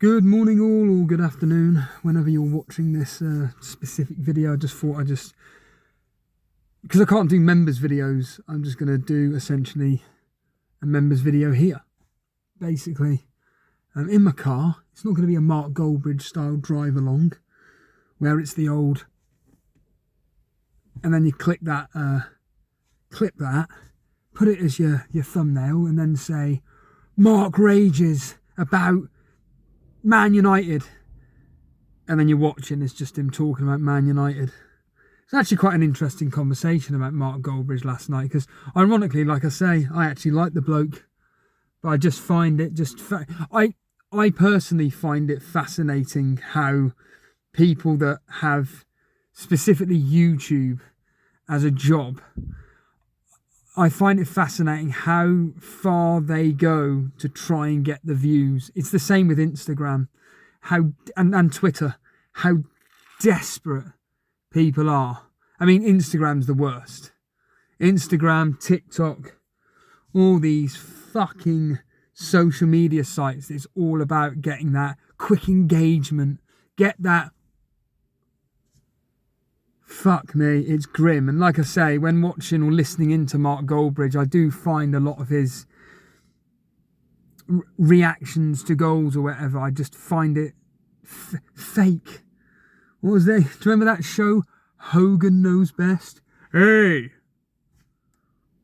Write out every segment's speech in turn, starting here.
Good morning all, or good afternoon, whenever you're watching this specific video. I just thought because I can't do members videos, I'm just going to do essentially a members video here. Basically, I'm in my car. It's not going to be a Mark Goldbridge style drive along, where it's the old, and then you click that, put it as your thumbnail, and then say, Mark rages about Man United, and then you're watching, it's just him talking about Man United. It's actually quite an interesting conversation about Mark Goldbridge last night, because ironically, like I say, I actually like the bloke, but I just find it I personally find it fascinating how people that have specifically YouTube as a job, I find it fascinating how far they go to try and get the views. It's the same with Instagram, and Twitter, how desperate people are. I mean, Instagram's the worst. Instagram, TikTok, all these fucking social media sites, it's all about getting that quick engagement, get that. Fuck me, it's grim. And like I say, when watching or listening into Mark Goldbridge, I do find a lot of his reactions to goals or whatever, I just find it fake. What was they? Do you remember that show, Hogan Knows Best? Hey,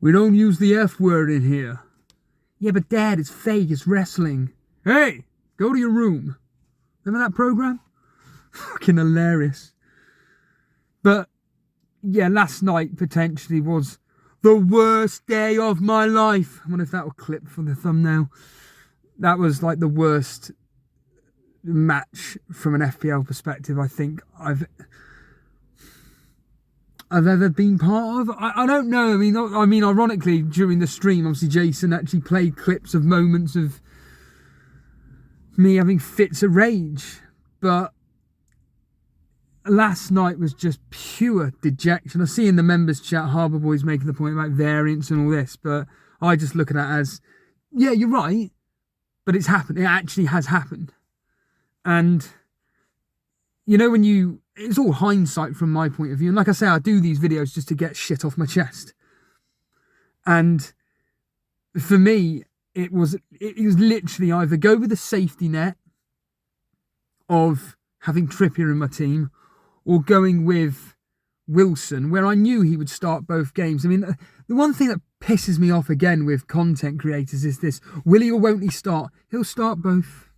we don't use the F word in here. Yeah, but Dad, it's fake, it's wrestling. Hey, go to your room. Remember that program? Fucking hilarious. But, yeah, last night potentially was the worst day of my life. I wonder if that will clip for the thumbnail. That was like the worst match from an FPL perspective I think I've ever been part of. I don't know. I mean, ironically, during the stream, obviously Jason actually played clips of moments of me having fits of rage. But last night was just pure dejection. I see in the members chat Harbour Boys making the point about variance and all this, but I just look at that as, yeah, you're right, but it's happened. It actually has happened. And, you know, it's all hindsight from my point of view. And like I say, I do these videos just to get shit off my chest. And for me, it was literally either go with the safety net of having Trippier in my team, or going with Wilson, where I knew he would start both games. I mean, the one thing that pisses me off again with content creators is this, will he or won't he start? He'll start both.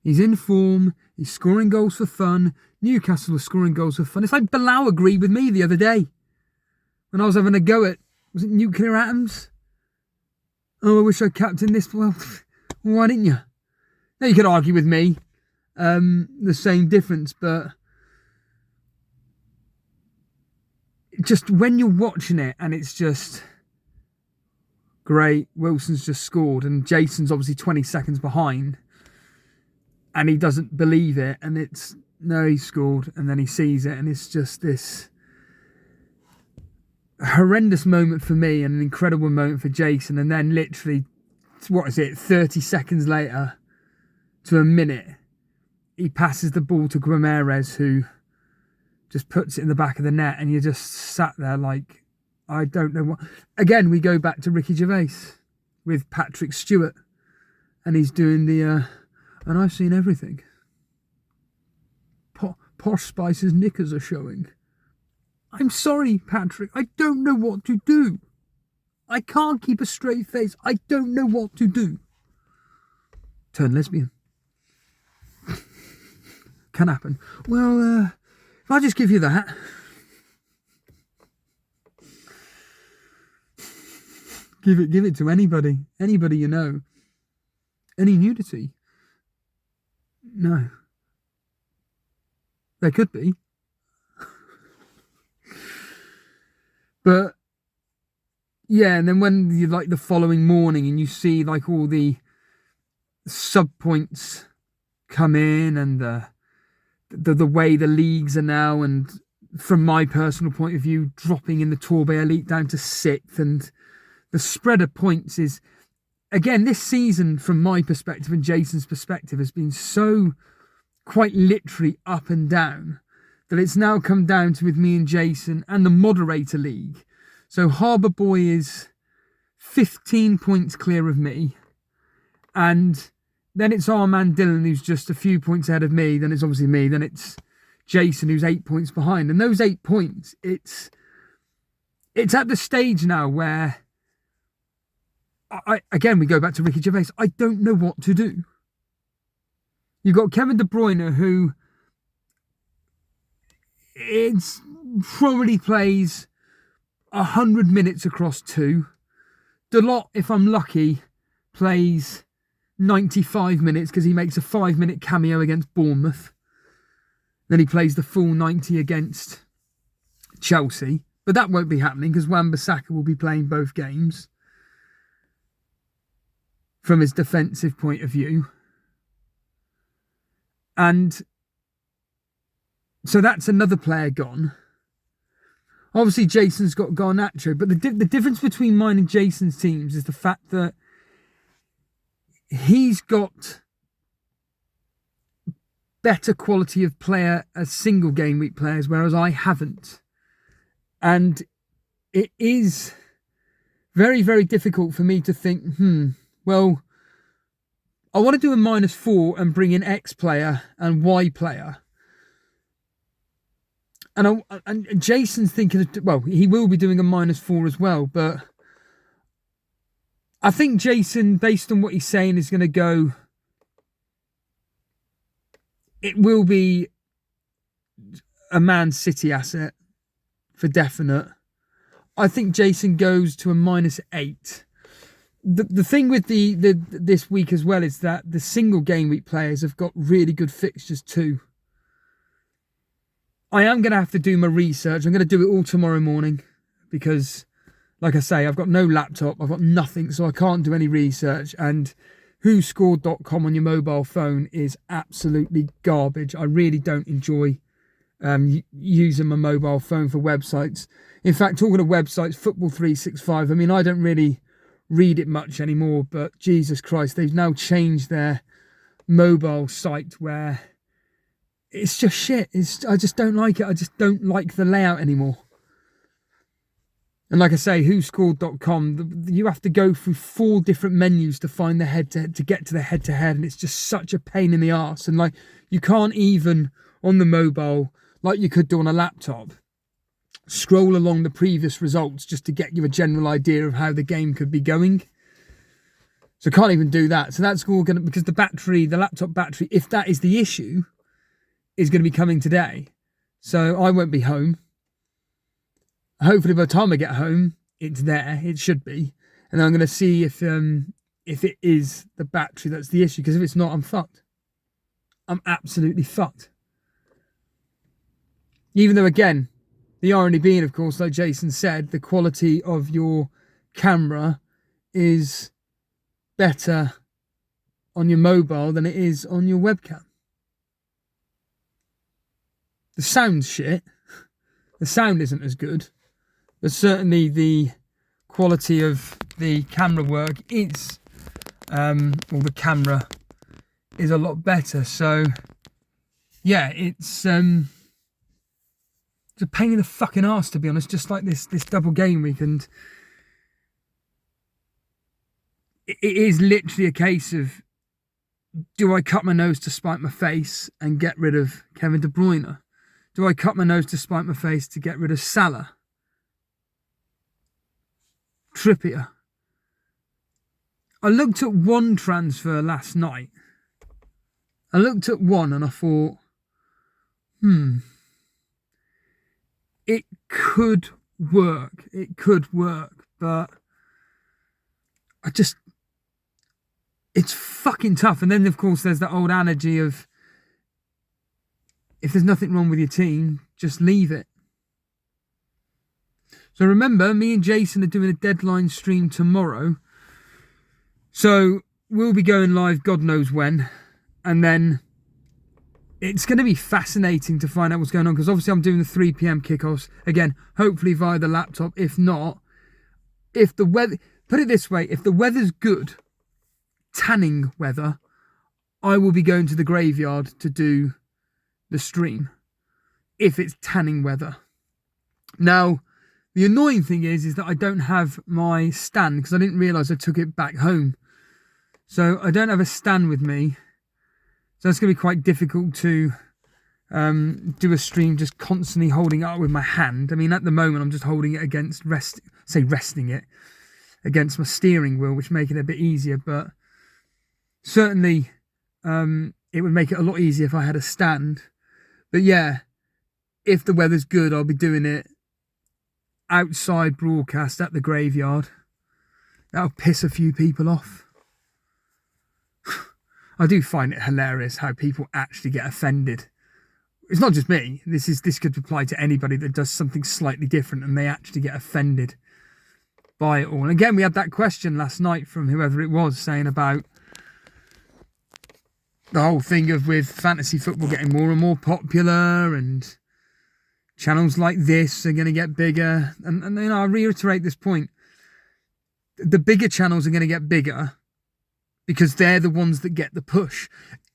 He's in form, he's scoring goals for fun. Newcastle was scoring goals for fun. It's like Bilal agreed with me the other day when I was having a go at, was it Nuclear Atoms? Oh, I wish I captained this. Well, why didn't you? Now you could argue with me. The same difference, but just when you're watching it and it's just great, Wilson's just scored and Jason's obviously 20 seconds behind and he doesn't believe it, and it's, no, he scored, and then he sees it, and it's just this horrendous moment for me and an incredible moment for Jason. And then literally, 30 seconds later to a minute, he passes the ball to Guimaraes, who just puts it in the back of the net, and you just sat there like, I don't know what. Again, we go back to Ricky Gervais with Patrick Stewart, and he's doing the, and I've seen everything. Posh Spice's knickers are showing. I'm sorry, Patrick, I don't know what to do. I can't keep a straight face. I don't know what to do. Turn lesbian. Can happen. Well, if I just give you that. Give it to anybody you know. Any nudity? No. There could be. But yeah, and then when you like the following morning and you see like all the sub points come in, and the way the leagues are now, and from my personal point of view, dropping in the Torbay Elite down to 6th, and the spread of points is again, this season, from my perspective and Jason's perspective, has been so quite literally up and down that it's now come down to, with me and Jason and the moderator league. So Harbour Boy is 15 points clear of me. And then it's our man Dylan, who's just a few points ahead of me. Then it's obviously me. Then it's Jason, who's 8 points behind. And those 8 points, it's at the stage now where, again, we go back to Ricky Gervais. I don't know what to do. You've got Kevin De Bruyne, who probably plays 100 minutes across 2. Delot, if I'm lucky, plays 95 minutes because he makes a 5-minute cameo against Bournemouth. Then he plays the full 90 against Chelsea. But that won't be happening because Wan-Bissaka will be playing both games from his defensive point of view. And so that's another player gone. Obviously, Jason's got Garnacho, but the difference between mine and Jason's teams is the fact that he's got better quality of player as single game week players, whereas I haven't. And it is very, very difficult for me to think, well, I want to do a -4 and bring in X player and Y player. And Jason's thinking, well, he will be doing a -4 as well, but I think Jason, based on what he's saying, is going to go, it will be a Man City asset for definite. I think Jason goes to a -8. The thing with this week as well is that the single game week players have got really good fixtures too. I am going to have to do my research. I'm going to do it all tomorrow morning because, like I say, I've got no laptop. I've got nothing, so I can't do any research. And whoscored.com on your mobile phone is absolutely garbage. I really don't enjoy using my mobile phone for websites. In fact, talking of websites, Football 365, I mean, I don't really read it much anymore, but Jesus Christ, they've now changed their mobile site where it's just shit. I just don't like it. I just don't like the layout anymore. And like I say, whoscored.com, you have to go through 4 different menus to find the head-to-head, to get to the head-to-head, and it's just such a pain in the arse. And like, you can't even, on the mobile, like you could do on a laptop, scroll along the previous results just to get you a general idea of how the game could be going. So can't even do that. So that's all going to, because the laptop battery, if that is the issue, is going to be coming today. So I won't be home. Hopefully by the time I get home, it's there. It should be. And then I'm going to see if it is the battery that's the issue. Because if it's not, I'm fucked. I'm absolutely fucked. Even though, again, the irony being, of course, like Jason said, the quality of your camera is better on your mobile than it is on your webcam. The sound's shit. The sound isn't as good. But certainly the quality of the camera work is, or the camera is a lot better. So, yeah, it's a pain in the fucking arse, to be honest, just like this double game week. And it is literally a case of, do I cut my nose to spite my face and get rid of Kevin De Bruyne? Do I cut my nose to spite my face to get rid of Salah? Trippier? I looked at one transfer last night. I looked at one and I thought, it could work. It could work, but it's fucking tough. And then, of course, there's that old energy of, if there's nothing wrong with your team, just leave it. So remember, me and Jason are doing a deadline stream tomorrow. So we'll be going live God knows when. And then it's going to be fascinating to find out what's going on. Because obviously I'm doing the 3 p.m. kickoffs. Again, hopefully via the laptop. If not, if the weather... Put it this way, if the weather's good tanning weather, I will be going to the graveyard to do the stream. If it's tanning weather. Now, the annoying thing is that I don't have my stand because I didn't realise I took it back home. So I don't have a stand with me. So it's going to be quite difficult to do a stream just constantly holding it up with my hand. I mean, at the moment, I'm just holding it against, resting it against my steering wheel, which make it a bit easier. But certainly, it would make it a lot easier if I had a stand. But yeah, if the weather's good, I'll be doing it outside broadcast at the graveyard. That'll piss a few people off. I do find it hilarious how people actually get offended. It's not just me. This could apply to anybody that does something slightly different and they actually get offended by it all. And again, we had that question last night from whoever it was saying about the whole thing of with fantasy football getting more and more popular and channels like this are going to get bigger. And you know, I reiterate this point. The bigger channels are going to get bigger because they're the ones that get the push.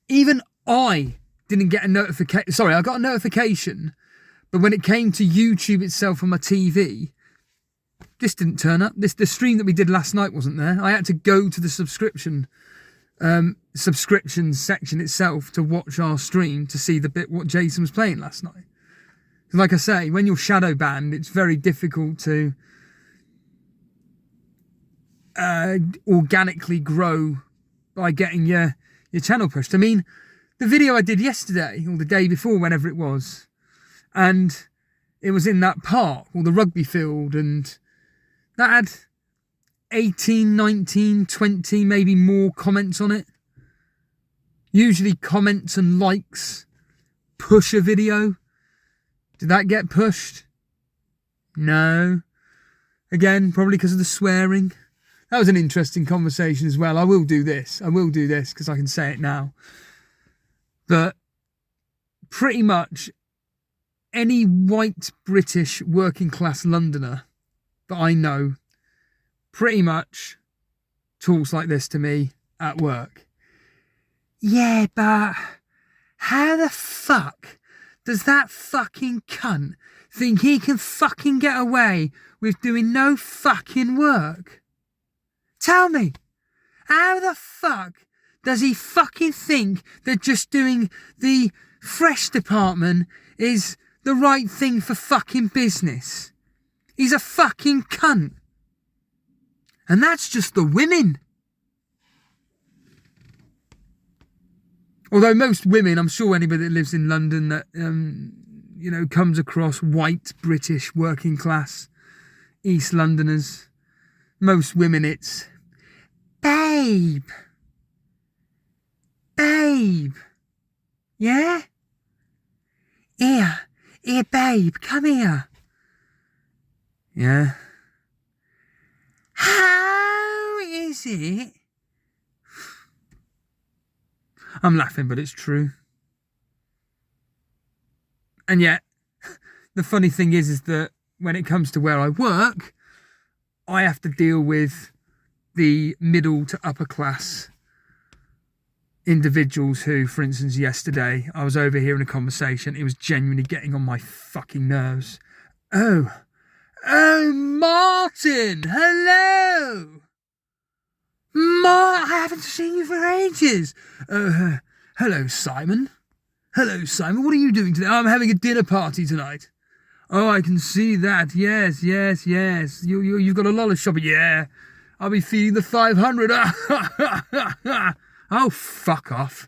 Even I didn't get a notification. Sorry, I got a notification, but when it came to YouTube itself on my TV, this didn't turn up. The stream that we did last night wasn't there. I had to go to the subscriptions section itself to watch our stream to see the bit what Jason was playing last night. Like I say, when you're shadow banned, it's very difficult to organically grow by getting your channel pushed. I mean, the video I did yesterday or the day before, whenever it was, and it was in that park or the rugby field, and that had 18, 19, 20, maybe more comments on it. Usually comments and likes push a video. Did that get pushed? No. Again, probably because of the swearing. That was an interesting conversation as well. I will do this because I can say it now. But pretty much any white British working class Londoner that I know pretty much talks like this to me at work. Yeah, but how the fuck does that fucking cunt think he can fucking get away with doing no fucking work? Tell me, how the fuck does he fucking think that just doing the fresh department is the right thing for fucking business? He's a fucking cunt. And that's just the women. Although most women, I'm sure anybody that lives in London that, comes across white, British, working class, East Londoners, most women it's, babe, yeah? Here, babe, come here. Yeah. How is it? I'm laughing, but it's true. And yet, the funny thing is that when it comes to where I work, I have to deal with the middle to upper class individuals who, for instance, yesterday, I was overhearing a conversation. It was genuinely getting on my fucking nerves. Oh, Martin, hello. I haven't seen you for ages. Hello, Simon. What are you doing today? I'm having a dinner party tonight. Oh, I can see that. Yes. You've got a lot of shopping. Yeah. I'll be feeding the 500. Oh, fuck off.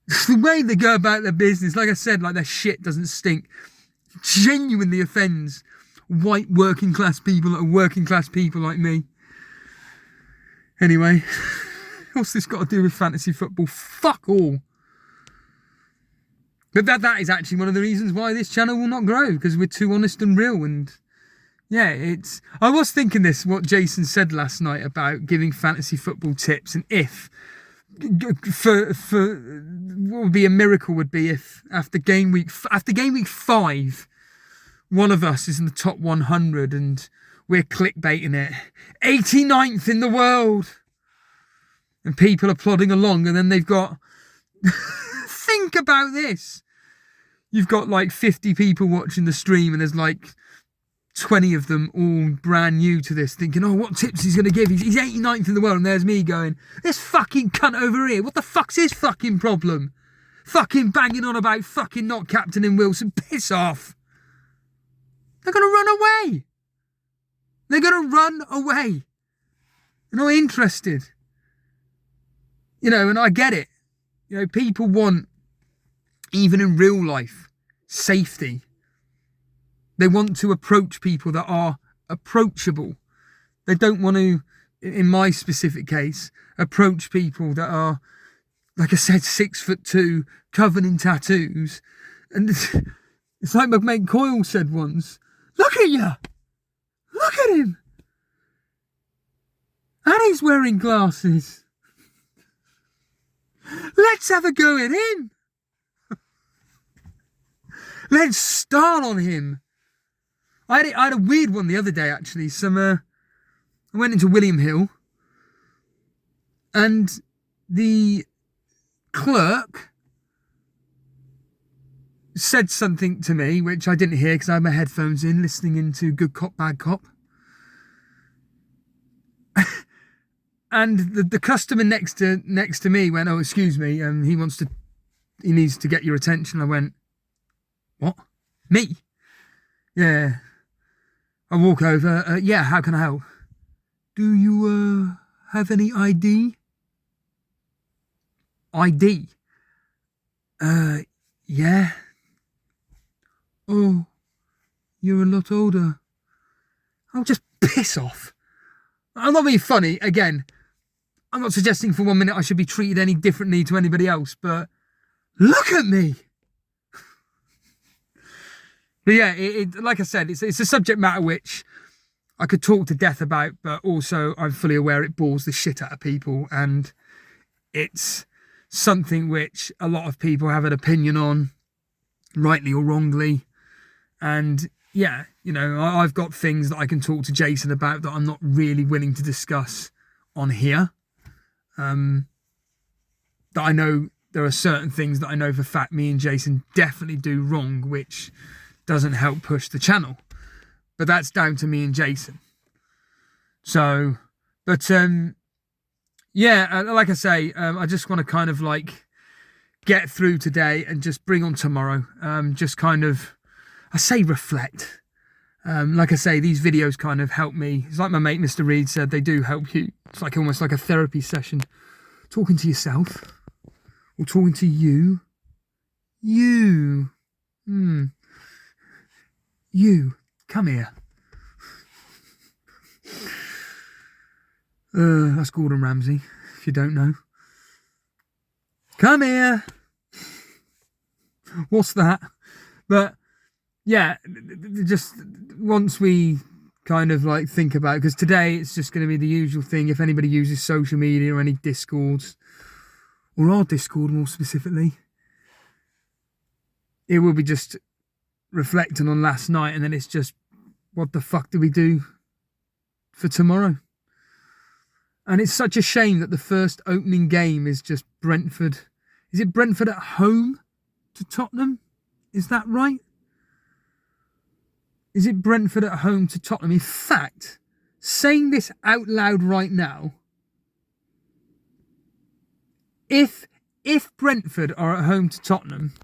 The way they go about their business, like I said, like their shit doesn't stink, genuinely offends white working class people that are working class people like me. Anyway, what's this got to do with fantasy football? Fuck all. But that is actually one of the reasons why this channel will not grow, because we're too honest and real. And yeah, I was thinking this, what Jason said last night about giving fantasy football tips, and if for what would be a miracle would be if after game week 5, one of us is in the top 100 and we're clickbaiting it. 89th in the world. and people are plodding along, and then they've got... Think about this. You've got like 50 people watching the stream, and there's like 20 of them all brand new to this, thinking, oh, what tips he's going to give. He's 89th in the world, and there's me going, this fucking cunt over here, what the fuck's his fucking problem? Fucking banging on about fucking not captaining Wilson. Piss off. They're going to run away. They're going to run away. They're not interested. You know, and I get it. You know, people want, even in real life, safety. They want to approach people that are approachable. They don't want to, in my specific case, approach people that are, like I said, 6'2", covered in tattoos. And it's like my mate Coyle said once, look at you! Look at him! And he's wearing glasses. Let's have a go at him. Let's start on him. I had a weird one the other day, actually. I went into William Hill, and the clerk said something to me, which I didn't hear because I had my headphones in, listening into Good Cop, Bad Cop. And the customer next to me went, oh, excuse me, he needs to get your attention. I went, what? Me? Yeah. I walk over, yeah, how can I help? Do you have any ID? ID? Yeah. Oh, you're a lot older. I'll just piss off. I'm not being funny, again. I'm not suggesting for 1 minute I should be treated any differently to anybody else, but look at me. But yeah, like I said, it's a subject matter which I could talk to death about, but also I'm fully aware it bores the shit out of people, and it's something which a lot of people have an opinion on, rightly or wrongly. And yeah, you know, I've got things that I can talk to Jason about that I'm not really willing to discuss on here. That I know there are certain things that I know for a fact me and Jason definitely do wrong, which doesn't help push the channel. But that's down to me and Jason. So, but yeah, like I say, I just want to kind of like get through today and just bring on tomorrow. Just kind of, I say reflect. Like I say, these videos kind of help me. It's like my mate Mr. Reed said, they do help you. It's like almost like a therapy session. Talking to yourself. Or talking to you. You. You. Come here. That's Gordon Ramsay, if you don't know. Come here. What's that? But yeah, just once we kind of like think about it, because today it's just going to be the usual thing. If anybody uses social media or any Discords, or our Discord more specifically, it will be just reflecting on last night, and then it's just, what the fuck do we do for tomorrow? And it's such a shame that the first opening game is just Brentford. Is it Brentford at home to Tottenham? Is that right? Is it Brentford at home to Tottenham? In fact, saying this out loud right now, if Brentford are at home to Tottenham,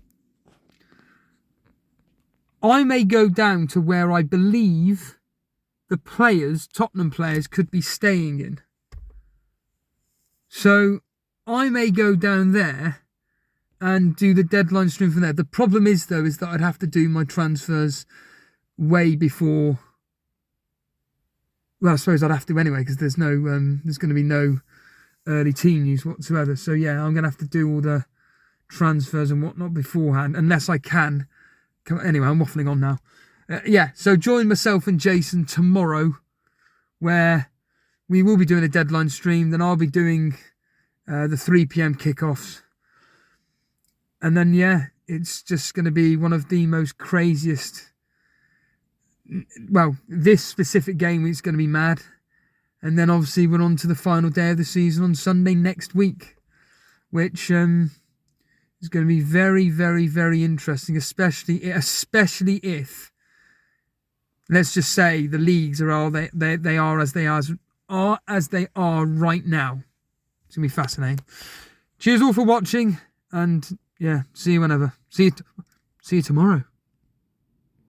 I may go down to where I believe the players, Tottenham players, could be staying in. So I may go down there and do the deadline stream from there. The problem is, though, is that I'd have to do my transfers way before. Well, I suppose I'd have to anyway, because there's going to be no early team news whatsoever. So yeah, I'm going to have to do all the transfers and whatnot beforehand, unless I can. Anyway, I'm waffling on now. Yeah, so join myself and Jason tomorrow, where we will be doing a deadline stream. Then I'll be doing the 3 p.m. kickoffs. And then, yeah, it's just going to be one of the most craziest. Well, this specific game is going to be mad. And then obviously we're on to the final day of the season on Sunday next week, which is going to be very, very, very interesting, especially if, let's just say, the leagues are all they are as they are right now. It's going to be fascinating. Cheers all for watching, and yeah, see you whenever. See you tomorrow.